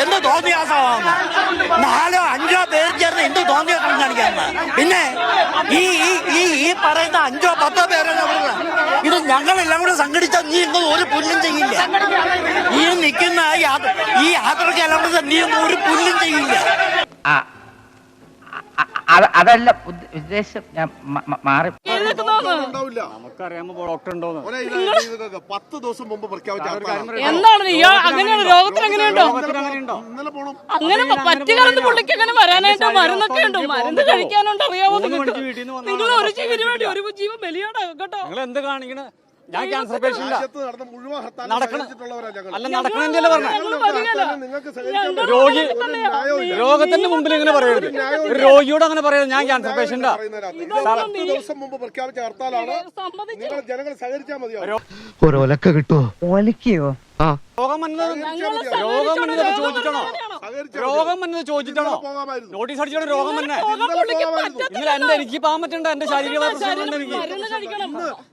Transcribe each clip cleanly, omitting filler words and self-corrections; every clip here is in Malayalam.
എന്ത് തോന്നിയാസമാണ്? 4-5 പേര് ചേർന്ന് എന്ത് തോന്നിയാസം കാണിക്കാന്ന്? പിന്നെ ഈ പറയുന്ന 5-10 പേരല്ല ഇത് ഞങ്ങളെല്ലാം കൂടെ സംഘടിച്ചാൽ നീ ഇന്ന് ഒരു പുല്ലും ചെയ്യില്ല. ഈ നിൽക്കുന്ന ഈ യാത്രക്കെല്ലാം കൂടെ നീ ഒന്നും ഒരു പുല്ലും ചെയ്യില്ല. അതല്ല ഉദ്ദേശം, ഞാൻ മാറി. നമുക്കറിയാമോ ഡോക്ടർ ഉണ്ടോ? 10 ദിവസം മുമ്പ് എന്താണ് അങ്ങനെയാണ്? രോഗത്തിന് അങ്ങനെയുണ്ടോ? അങ്ങനെ പറ്റിയ കാലത്ത് പുള്ളിക്ക് അങ്ങനെ വരാനായിട്ട് മരുന്നൊക്കെ ഉണ്ടോ? മരുന്ന് കഴിക്കാനുണ്ടോ? അറിയാവോ നിങ്ങൾക്ക്? നിങ്ങൾ ഒരു ജീവന് വേണ്ടി ഒരു ജീവൻ ബലിയാണ് കേട്ടോ. നിങ്ങൾ എന്ത് കാണിക്കണേ? ഞാൻ ക്യാൻസർ പേഷ്യന്റ് നടക്കണെന്നല്ലേ പറഞ്ഞ രോഗത്തിന്റെ മുമ്പിൽ ഇങ്ങനെ പറയരുത്. ഒരു രോഗിയോട് അങ്ങനെ പറയരുത് ഞാൻ ക്യാൻസർ പേഷ്യന്റാ. ദിവസം മുമ്പ് പ്രഖ്യാപിച്ച ഹർത്താലാണ്. ജനങ്ങൾ സഹകരിച്ചാൽ മതിയോ? ഒരൊലക്ക കിട്ടുമോ? ഒലക്കയോ? രോഗം വന്നത് ചോദിച്ചിട്ടാണോ? നോട്ടീസ് അടിച്ചാണ് രോഗം തന്നെ. ഇന്നലെ എനിക്ക് പോകാൻ പറ്റണ്ട, എന്റെ ശാരീരികമായ പ്രശ്നങ്ങളുണ്ട് എനിക്ക്.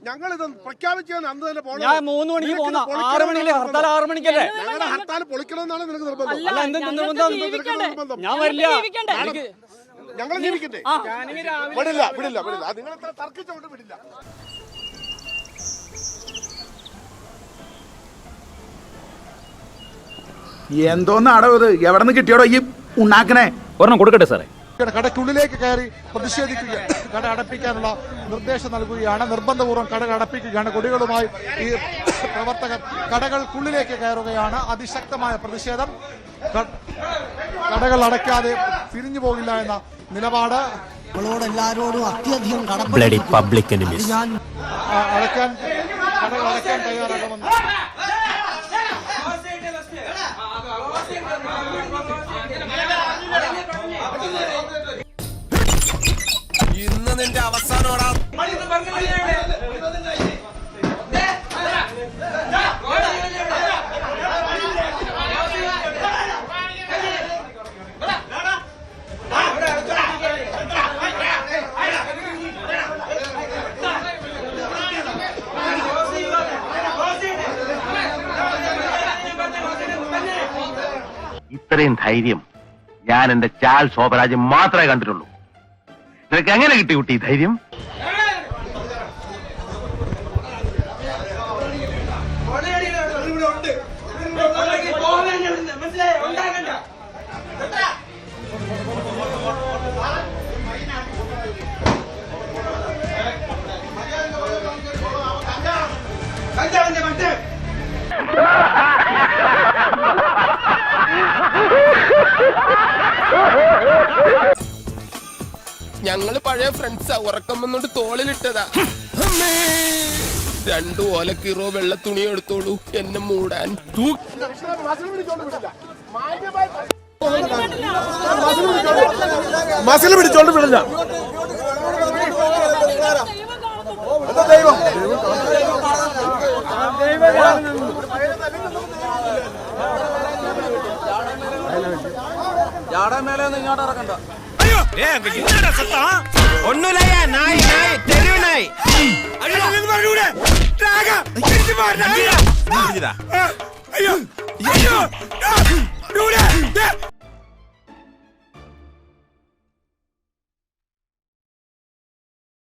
ഞങ്ങളിത് പ്രഖ്യാപിച്ചാൽ അന്ന് തന്നെ പോകണം. ഞാൻ 3 മണിക്ക് പോകുന്ന 6 മണിക്കല്ലേ ഹർത്താൽ? 6 മണിക്കല്ലേ? ഞങ്ങളുടെ ഹർത്താൽ പൊളിക്കണമെന്നാണ് നിനക്ക് നിർബന്ധം. അല്ല, എന്ത് നിർബന്ധം? ഞാൻ വരില്ല. ഞങ്ങൾ ജീവിക്കട്ടെ. വിടില്ല. നിങ്ങൾ ഇത്ര തർക്കിച്ചോണ്ട് വിടില്ല. എന്തോന്നാടോ ഇത്? എവിടെ നിന്ന് കിട്ടിയോടോ ഈ ഉണ്ടാക്കണേ? ഒരെണ്ണം കൊടുക്കട്ടെ സാറേ. കടയ്ക്കുള്ളിലേക്ക് കയറി പ്രതിഷേധിക്കുക, കട അടപ്പിക്കാനുള്ള നിർദ്ദേശം നൽകുകയാണ്. നിർബന്ധപൂർവ്വം കടകൾ അടപ്പിക്കുകയാണ്. കൊടികളുമായി ഈ പ്രവർത്തകർ കടകൾക്കുള്ളിലേക്ക് കയറുകയാണ്. അതിശക്തമായ പ്രതിഷേധം. കടകൾ അടയ്ക്കാതെ പിരിഞ്ഞു പോകില്ല എന്ന നിലപാട്. എല്ലാരോടും അത്യധികം അടയ്ക്കാൻ കടകൾ അടയ്ക്കാൻ തയ്യാറാകുമെന്ന് ഇന്ന് നിന്റെ അവസാനോടാ. ഇത്രയും ധൈര്യം ഞാൻ എന്റെ ചാൽ ശോഭരാജ് മാത്രമേ കണ്ടിട്ടുള്ളൂ. നിനക്ക് എങ്ങനെ കിട്ടി കുട്ടി ധൈര്യം? ഞങ്ങള് പഴയ ഫ്രണ്ട്സാ. ഉറക്കം വന്നോണ്ട് തോളിലിട്ടതാ. 2 ഓലക്കീറോ വെള്ള തുണി എടുത്തോളൂ എന്നെ മൂടാൻ. മസിൽ പിടിച്ചോണ്ട് വിടില്ല. മേലെ ഇങ്ങോട്ട് ഇറക്കണ്ട. ഒന്നുമില്ല, നായി തെരുവ് നായി.